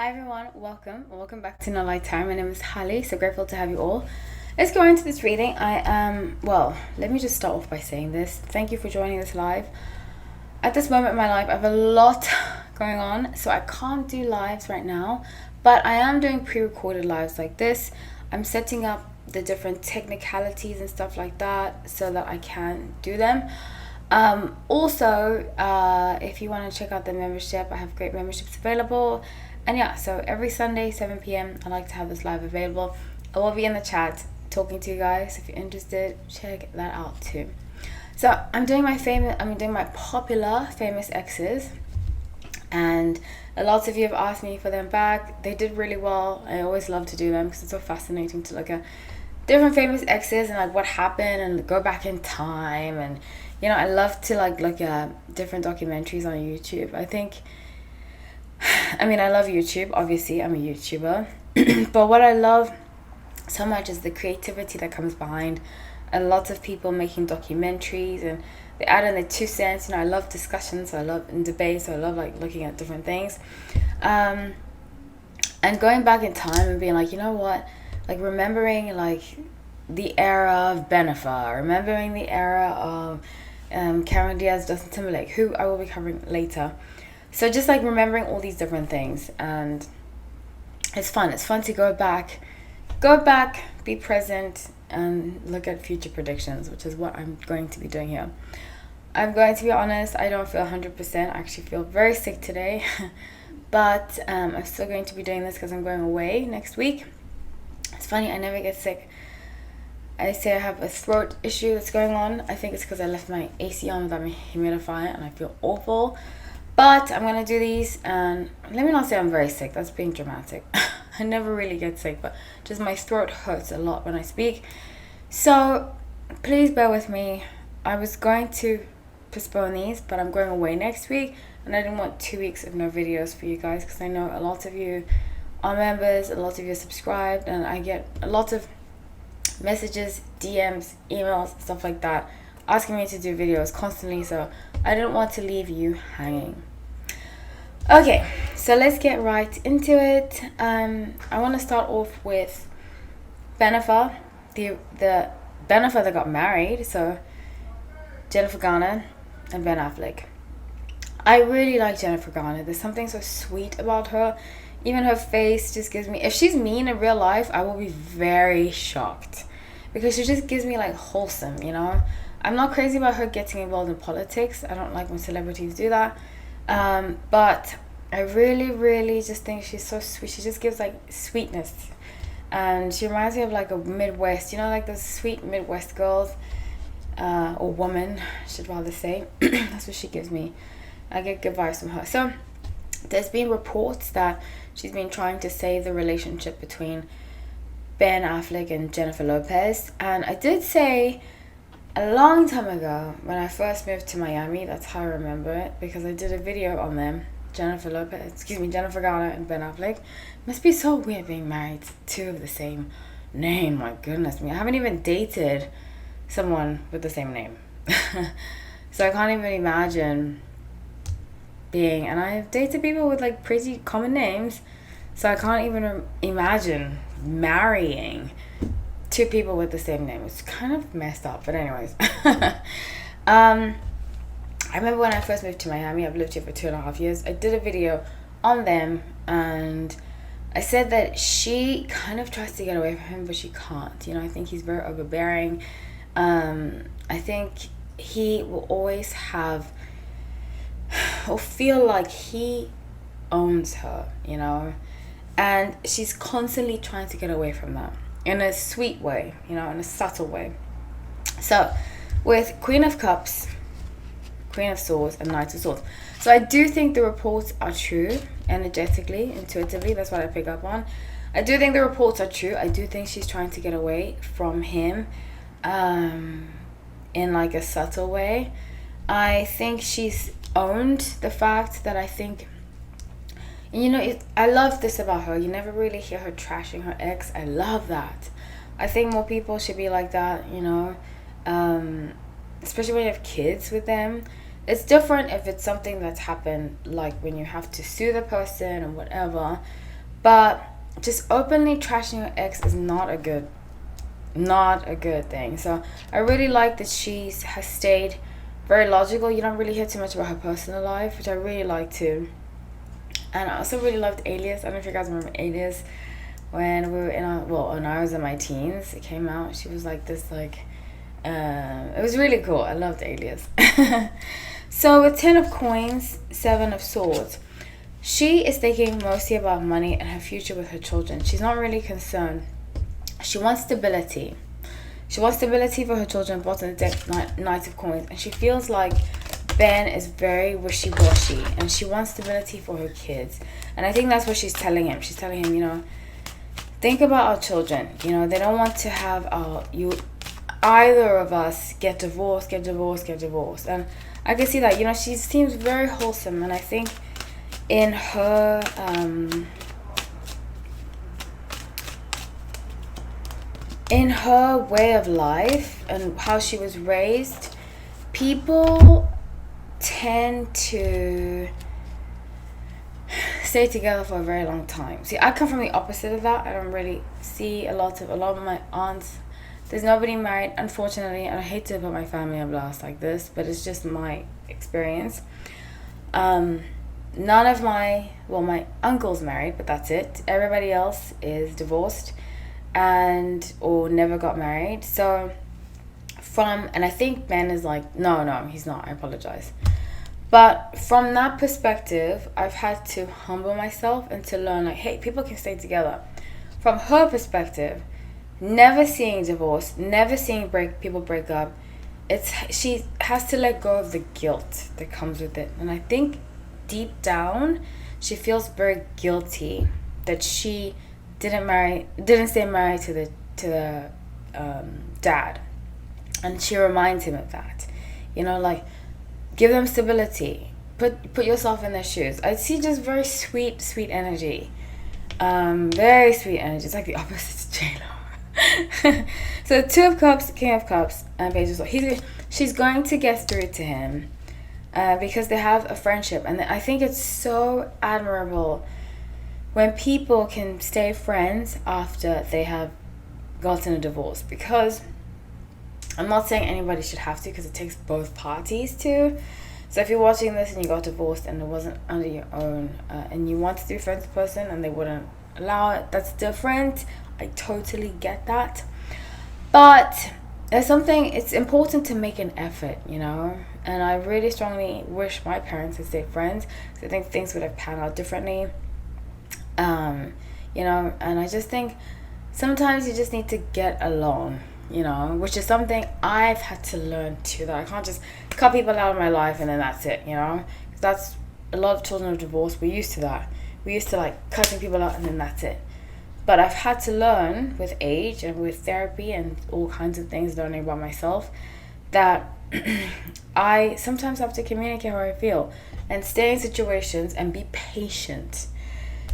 Hi everyone, welcome back to No Light Time. My name is Hallie, so grateful to have you all. Let's go into this reading. Let me just start off by saying this. Thank you for joining this live. At this moment in my life, I have a lot going on, so I can't do lives right now, but I am doing pre-recorded lives like this. I'm setting up the different technicalities and stuff like that so that I can do them. If you want to check out the membership, I have great memberships available. And yeah, so every Sunday, 7 p.m., I like to have this live available. I will be in the chat talking to you guys. If you're interested, check that out too. So I'm doing my popular famous exes, and lots of you have asked me for them back. They did really well. I always love to do them because it's so fascinating to look at different famous exes and like what happened and go back in time. And I love to look at different documentaries on YouTube. I love YouTube. Obviously, I'm a YouTuber. But what I love so much is the creativity that comes behind a lot of people making documentaries, and they add in their 2 cents. I love discussions. I love debates. I love looking at different things. And going back in time and being remembering the era of Bennifer, remembering the era of Cameron Diaz, Justin Timberlake, who I will be covering later. So just remembering all these different things, and it's fun. It's fun to go back, be present, and look at future predictions, which is what I'm going to be doing here. I'm going to be honest, I don't feel 100%. I actually feel very sick today, but I'm still going to be doing this because I'm going away next week. It's funny, I never get sick. I say I have a throat issue that's going on. I think it's because I left my AC on without my humidifier, and I feel awful. But I'm going to do these, and let me not say I'm very sick. That's being dramatic. I never really get sick, but just my throat hurts a lot when I speak. So please bear with me. I was going to postpone these, but I'm going away next week, and I didn't want 2 weeks of no videos for you guys because I know a lot of you are members, a lot of you are subscribed, and I get a lot of messages, DMs, emails, stuff like that, asking me to do videos constantly, so I didn't want to leave you hanging. Okay, so let's get right into it. I want to start off with Bennifer, the Bennifer that got married, so Jennifer Garner and Ben Affleck. I really like Jennifer Garner. There's something so sweet about her. Even her face just gives me, if she's mean in real life, I will be very shocked, because she just gives me wholesome, I'm not crazy about her getting involved in politics. I don't like when celebrities do that. But I really, really just think she's so sweet. She just gives sweetness. And she reminds me of a Midwest, those sweet Midwest girls, or woman, I should rather say. That's what she gives me. I get good vibes from her. So there's been reports that she's been trying to save the relationship between Ben Affleck and Jennifer Lopez. And I did say a long time ago, when I first moved to Miami, that's how I remember it, because I did a video on them, Jennifer Garner and Ben Affleck. Must be so weird being married to two of the same name. My goodness me, I haven't even dated someone with the same name. So I can't even imagine and I've dated people with pretty common names, so I can't even imagine marrying two people with the same name. It's kind of messed up, but anyways. I remember when I first moved to Miami. I've lived here for 2.5 years. I did a video on them, and I said that she kind of tries to get away from him, but she can't. I think he's very overbearing. I think he will always have or feel like he owns her, and she's constantly trying to get away from that in a sweet way, in a subtle way. So with Queen of Cups, Queen of Swords, and Knight of Swords, so I do think the reports are true. Energetically, intuitively, that's what I pick up on. I do think the reports are true. I do think she's trying to get away from him in a subtle way. I think she's owned the fact that I love this about her. You never really hear her trashing her ex. I love that. I think more people should be like that, especially when you have kids with them. It's different if it's something that's happened, when you have to sue the person or whatever. But just openly trashing your ex is not a good thing. So I really like that has stayed very logical. You don't really hear too much about her personal life, which I really like too. And I also really loved Alias. I don't know if you guys remember Alias. When we were when I was in my teens, it came out. She was like this, like, it was really cool. I loved Alias. So with 10 of Coins, 7 of Swords, she is thinking mostly about money and her future with her children. She's not really concerned. She wants stability. She wants stability for her children, bottom of the deck, Knight of Coins. And she feels like Ben is very wishy-washy, and she wants stability for her kids. And I think that's what she's telling him. She's telling him, think about our children. They don't want to have either of us get divorced. And I can see that. She seems very wholesome, and I think in her way of life and how she was raised, people tend to stay together for a very long time. See, I come from the opposite of that. I don't really see a lot of my aunts. There's nobody married, unfortunately, and I hate to put my family on blast like this, but it's just my experience. None of my uncle's married, but that's it. Everybody else is divorced or never got married. So and I think Ben is like, no, he's not, I apologize. But from that perspective, I've had to humble myself and to learn, like, hey, people can stay together. From her perspective, never seeing divorce, never seeing people break up, she has to let go of the guilt that comes with it. And I think deep down, she feels very guilty that she didn't stay married to the dad. And she reminds him of that. Like, give them stability. Put yourself in their shoes. I see just very sweet energy. Very sweet energy. It's like the opposite to J-Lo. So 2 of Cups, King of Cups, and Page of Swords. She's going to get through to him because they have a friendship. And I think it's so admirable when people can stay friends after they have gotten a divorce. Because I'm not saying anybody should have to, because it takes both parties to. So if you're watching this and you got divorced and it wasn't under your own, and you want to be friends with the person and they wouldn't allow it, that's different. I totally get that. But it's important to make an effort, And I really strongly wish my parents had stayed friends, because I think things would have panned out differently. And I just think sometimes you just need to get along. Which is something I've had to learn too, that I can't just cut people out of my life and then that's it, because that's a lot of children of divorce. We're used to that. We're used to like cutting people out and then that's it. But I've had to learn with age and with therapy and all kinds of things, learning about myself, that I sometimes have to communicate how I feel and stay in situations and be patient.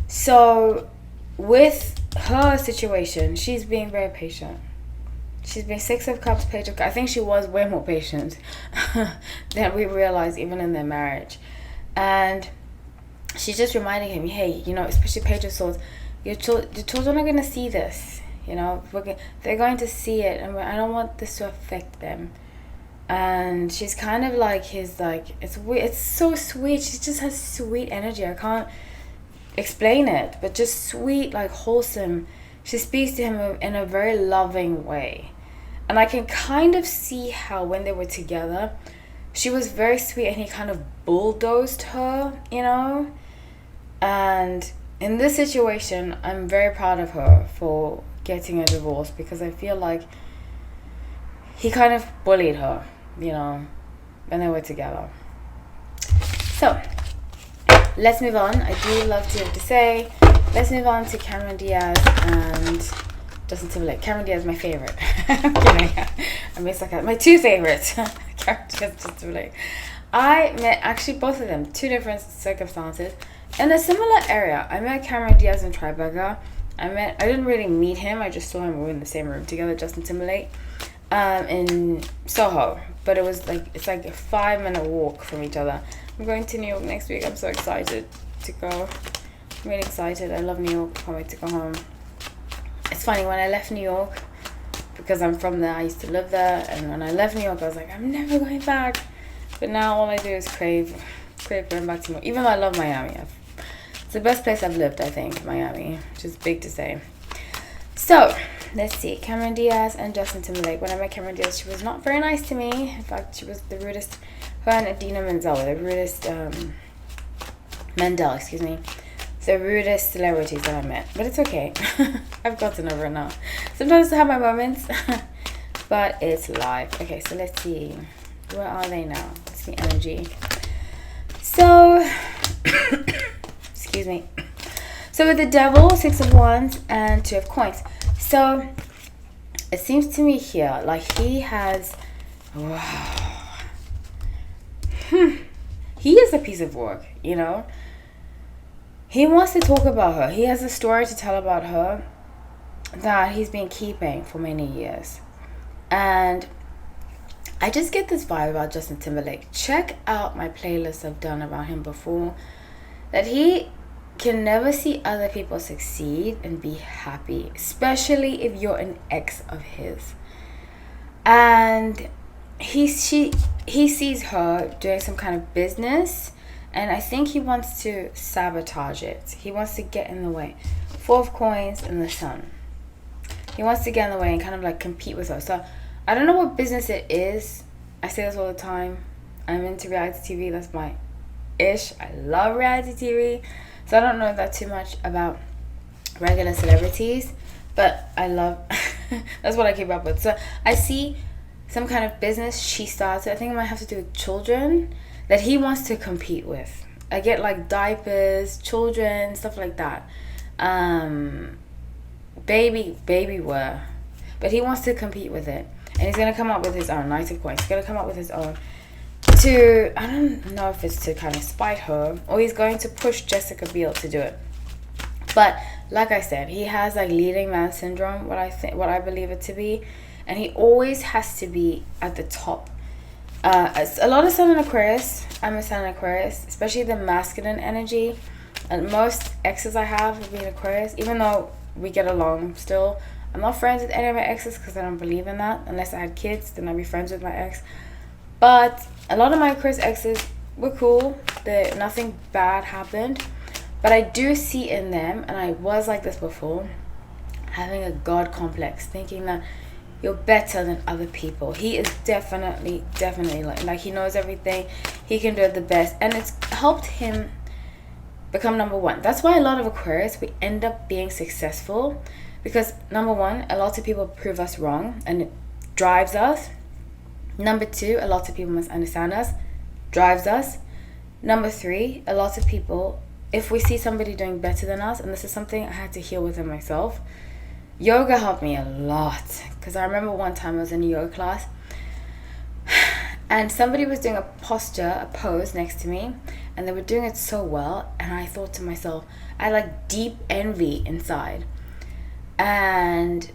So with her situation, she's being very patient. She's been 6 of Cups, Page of Cups. I think she was way more patient than we realized even in their marriage. And she's just reminding him, hey, especially Page of Swords, your children are going to see this. They're going to see it, and I don't want this to affect them. And she's kind of like it's so sweet. She just has sweet energy. I can't explain it, but just sweet, like wholesome. She speaks to him in a very loving way. And I can kind of see how when they were together, she was very sweet and he kind of bulldozed her, And in this situation, I'm very proud of her for getting a divorce, because I feel like he kind of bullied her, when they were together. So, let's move on. I do love to say, let's move on to Cameron Diaz and Justin Timberlake. Cameron Diaz is my favorite. I'm kidding. I mean, it's like my 2 favorites. Cameron Diaz and Justin Timberlake. I met actually both of them, 2 different circumstances, in a similar area. I met Cameron Diaz in Tribeca. I didn't really meet him. I just saw him. We were in the same room together, Justin Timberlake, in Soho. But it's like a 5-minute walk from each other. I'm going to New York next week. I'm so excited to go. I'm really excited. I love New York. Can't wait to go home. It's funny, when I left New York, because I'm from there, I used to live there, and when I left New York, I was like, I'm never going back. But now all I do is crave going back to New York. Even though I love Miami. It's the best place I've lived, I think, Miami, which is big to say. So, let's see. Cameron Diaz and Justin Timberlake. When I met Cameron Diaz, she was not very nice to me. In fact, she was the rudest. Her and Idina Menzel were the rudest, the rudest celebrities that I met. But it's okay. I've gotten over it now. Sometimes I have my moments, but it's life. Okay, so let's see. Where are they now? Let's see, energy. So, excuse me. So with the Devil, 6 of Wands, and 2 of Coins. So, it seems to me here, like he has... Wow. He is a piece of work, you know. He wants to talk about her. He has a story to tell about her that he's been keeping for many years. And I just get this vibe about Justin Timberlake. Check out my playlist I've done about him before. That he can never see other people succeed and be happy. Especially if you're an ex of his. And he sees her doing some kind of business, and I think he wants to sabotage it. He wants to get in the way. 4 of Coins and the Sun. He wants to get in the way and kind of like compete with her. So I don't know what business it is. I say this all the time. I'm into reality TV. That's my ish. I love reality TV. So I don't know that too much about regular celebrities, but I love that's what I keep up with. So I see some kind of business she started. I think it might have to do with children that he wants to compete with. I get like diapers, children, stuff like that. Baby wear. But he wants to compete with it. And he's going to come up with his own. Knight of Coins. He's going to come up with his own. I don't know if it's to kind of spite her, or he's going to push Jessica Biel to do it. But like I said, he has like leading man syndrome, what I believe it to be. And he always has to be at the top. A lot of Sun in Aquarius. I'm a Sun in Aquarius, especially the masculine energy. And most exes I have have been Aquarius, even though we get along still. I'm not friends with any of my exes because I don't believe in that. Unless I had kids, then I'd be friends with my ex. But a lot of my Aquarius exes were cool. Nothing bad happened. But I do see in them, and I was like this before, having a God complex, thinking that you're better than other people. He is definitely like he knows everything. He can do it the best. And it's helped him become number one. That's why a lot of Aquarius, we end up being successful. Because number one, a lot of people prove us wrong. And it drives us. Number two, a lot of people must understand us. Drives us. Number three, a lot of people, if we see somebody doing better than us, and this is something I had to heal within myself, yoga helped me a lot. Because I remember one time I was in a yoga class and somebody was doing a pose next to me, and they were doing it so well, and I thought to myself, I had like deep envy inside. And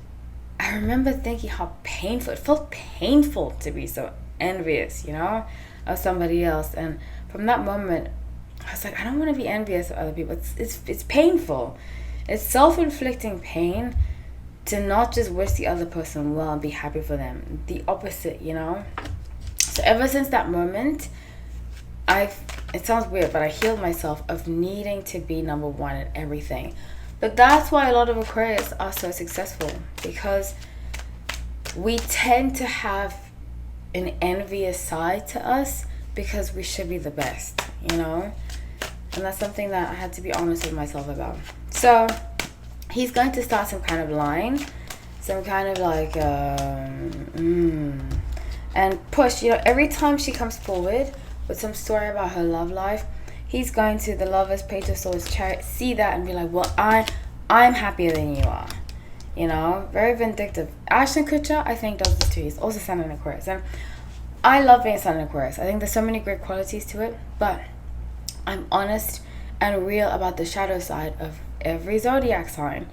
I remember thinking how painful, it felt painful to be so envious, you know, of somebody else. And from that moment, I was like, I don't want to be envious of other people. It's painful. It's self-inflicting pain to not just wish the other person well and be happy for them. The opposite, you know. So ever since that moment, it sounds weird, but I healed myself of needing to be number one in everything. But that's why a lot of Aquarius are so successful, because we tend to have an envious side to us because we should be the best, you know. And that's something that I had to be honest with myself about. So he's going to start some kind of line, some kind of like and push, you know. Every time she comes forward with some story about her love life, he's going to, the Lovers, Page of Swords, Chariot, see that and be like, well, I'm happier than you are, you know. Very vindictive. Ashton Kutcher, I think, does this too. He's also Sun in Aquarius, and I love being Sun in Aquarius. I think there's so many great qualities to it, but I'm honest and real about the shadow side of every zodiac sign.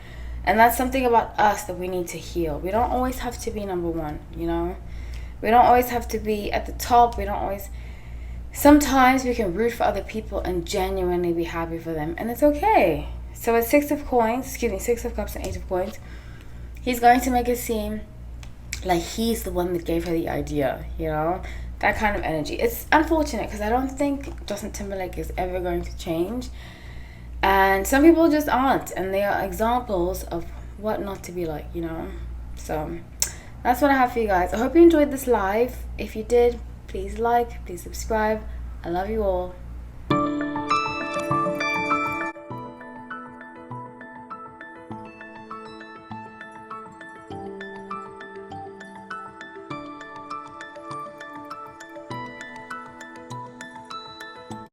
And that's something about us that we need to heal. We don't always have to be number one, you know. We don't always have to be at the top. Sometimes we can root for other people and genuinely be happy for them, and it's okay. So with Six of Cups and Eight of Coins, he's going to make it seem like he's the one that gave her the idea, you know? That kind of energy. It's unfortunate because I don't think Justin Timberlake is ever going to change. And some people just aren't. And they are examples of what not to be like, you know? So that's what I have for you guys. I hope you enjoyed this live. If you did, please like, please subscribe. I love you all.